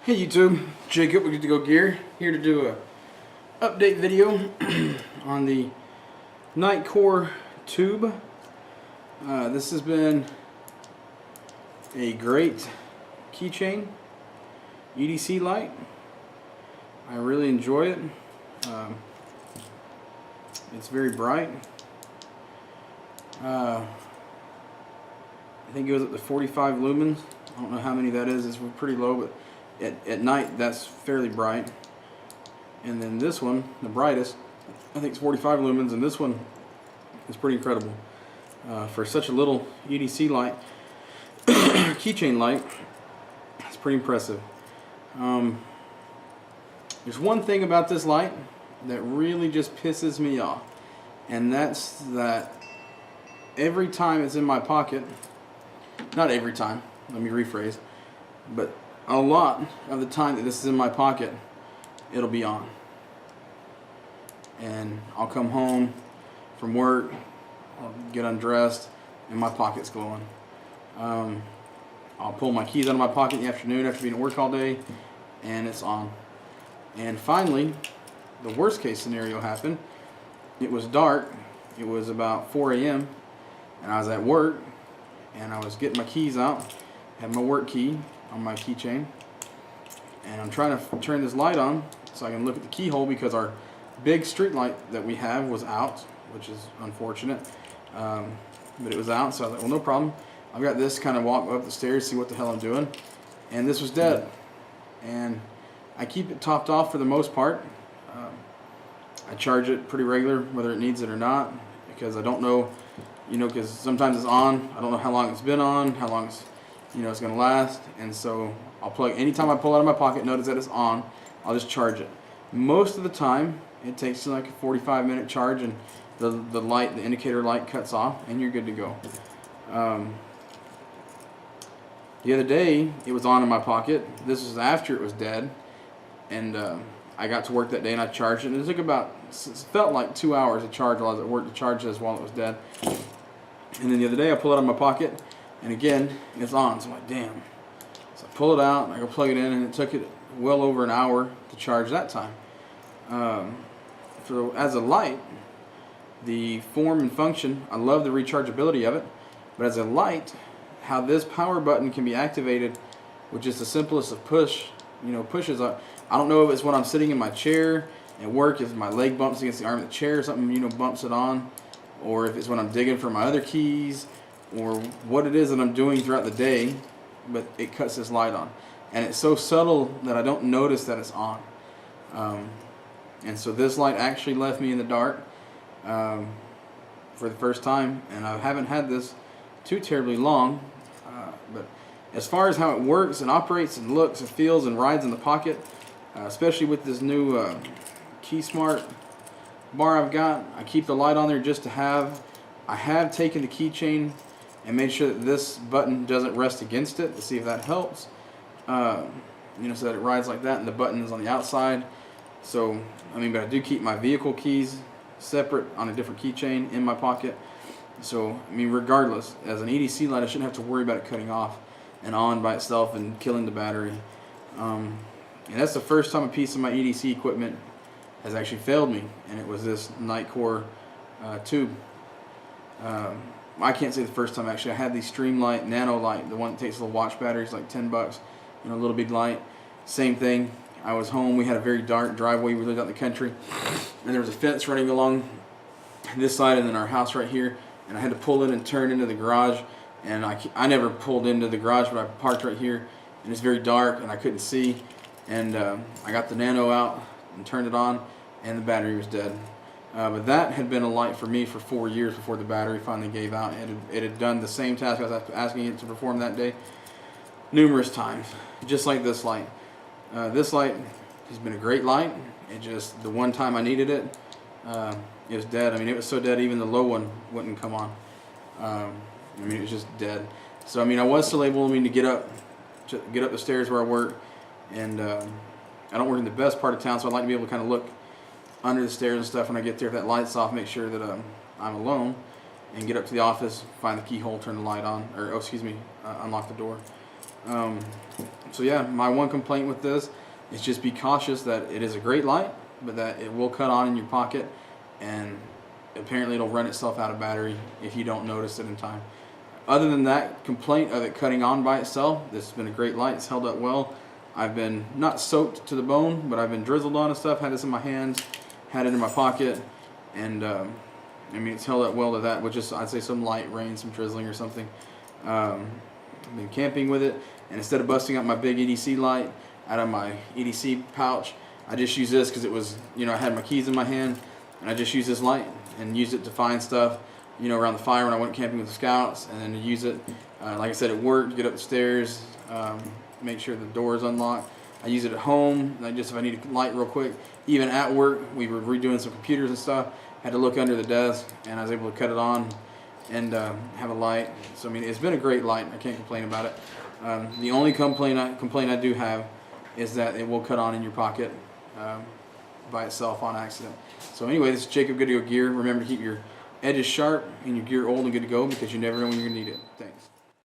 Hey YouTube, Jacob with Good to Go Gear, here to do a update video on the Nitecore tube. This has been a great keychain EDC light. I really enjoy it. It's very bright. I think it goes up to 45 lumens. I don't know how many that is. It's pretty low, but at night that's fairly bright. And then this one, the brightest, I think it's 45 lumens, and this one is pretty incredible. For such a little EDC light, keychain light, it's pretty impressive. There's one thing about this light that really just pisses me off, and that's that every time it's in my pocket, not every time, let me rephrase, but a lot of the time that this is in my pocket, it'll be on. And I'll come home from work, I'll get undressed, and my pocket's glowing. I'll pull my keys out of my pocket in the afternoon after being at work all day, and it's on. And finally, the worst case scenario happened. It was dark, it was about 4 a.m., and I was at work, and I was getting my keys out, had my work key on my keychain, and I'm trying to turn this light on so I can look at the keyhole because our big street light that we have was out, which is unfortunate, but it was out, so I was like, well, no problem. I've got this, kind of walk up the stairs, see what the hell I'm doing, and this was dead. And I keep it topped off for the most part. I charge it pretty regular, whether it needs it or not, because I don't know, because sometimes it's on, I don't know how long it's been on, how long it's, it's going to last, and so I'll plug, anytime I pull it out of my pocket, notice that it's on, I'll just charge it. Most of the time, it takes like a 45-minute charge, and the light, the indicator light cuts off, and you're good to go. The other day, it was on in my pocket. This was after it was dead, and I got to work that day and I charged it, and it took about, it felt like 2 hours to charge while I was at work to charge this while it was dead. And then the other day I pull it out of my pocket, and again, it's on, so I'm like, damn. So I pull it out, and I go plug it in, and it took it well over an hour to charge that time. As a light, the form and function, I love the rechargeability of it, but as a light, how this power button can be activated with just the simplest of pushes. I don't know if it's when I'm sitting in my chair at work, if my leg bumps against the arm of the chair or something, bumps it on, or if it's when I'm digging for my other keys, or what it is that I'm doing throughout the day, but it cuts this light on. And it's so subtle that I don't notice that it's on. And so this light actually left me in the dark for the first time, and I haven't had this too terribly long, but as far as how it works and operates and looks and feels and rides in the pocket, especially with this new Key Smart bar I've got, I keep the light on there just to have. I have taken the keychain and made sure that this button doesn't rest against it to see if that helps, so that it rides like that, and the button is on the outside. So but I do keep my vehicle keys separate on a different keychain in my pocket. So regardless, as an EDC light, I shouldn't have to worry about it cutting off and on by itself and killing the battery. And that's the first time a piece of my EDC equipment has actually failed me, and it was this Nitecore tube. I can't say the first time, actually. I had the Streamlight Nano light, the one that takes little watch batteries, like $10, a little big light. Same thing. I was home. We had a very dark driveway. We lived out in the country, and there was a fence running along this side, and then our house right here. And I had to pull in and turn into the garage, and I never pulled into the garage, but I parked right here, and it's very dark, and I couldn't see, and I got the Nano out and turned it on, and the battery was dead. But that had been a light for me for 4 years before the battery finally gave out. It had done the same task I was asking it to perform that day numerous times, just like this light. This light has been a great light. It just, the one time I needed it, it was dead. It was so dead even the low one wouldn't come on. It was just dead. So I was still able to get up the stairs where I work, and I don't work in the best part of town, so I like to be able to kind of look under the stairs and stuff when I get there. If that light's off, make sure that I'm alone, and get up to the office, find the keyhole, turn the light on, or unlock the door. So yeah, my one complaint with this is just be cautious that it is a great light, but that it will cut on in your pocket, and apparently it'll run itself out of battery if you don't notice it in time. Other than that complaint of it cutting on by itself, this has been a great light. It's held up well. I've been not soaked to the bone, but I've been drizzled on and stuff. Had this in my hands, had it in my pocket, and I mean, it's held up well to that, with just, I'd say, some light rain, some drizzling or something. I've been camping with it, and instead of busting out my big EDC light out of my EDC pouch, I just used this because it was, you know, I had my keys in my hand, and I just used this light and used it to find stuff, you know, around the fire when I went camping with the scouts, and then to use it, like I said, it worked. Get up the stairs, make sure the door is unlocked. I use it at home, like just if I need a light real quick. Even at work, we were redoing some computers and stuff. Had to look under the desk, and I was able to cut it on and have a light. So I mean, it's been a great light. I can't complain about it. The only complaint I do have is that it will cut on in your pocket by itself on accident. So anyway, this is Jacob Good to Go Gear. Remember to keep your edges sharp and your gear old and good to go, because you never know when you're gonna need it. Thanks.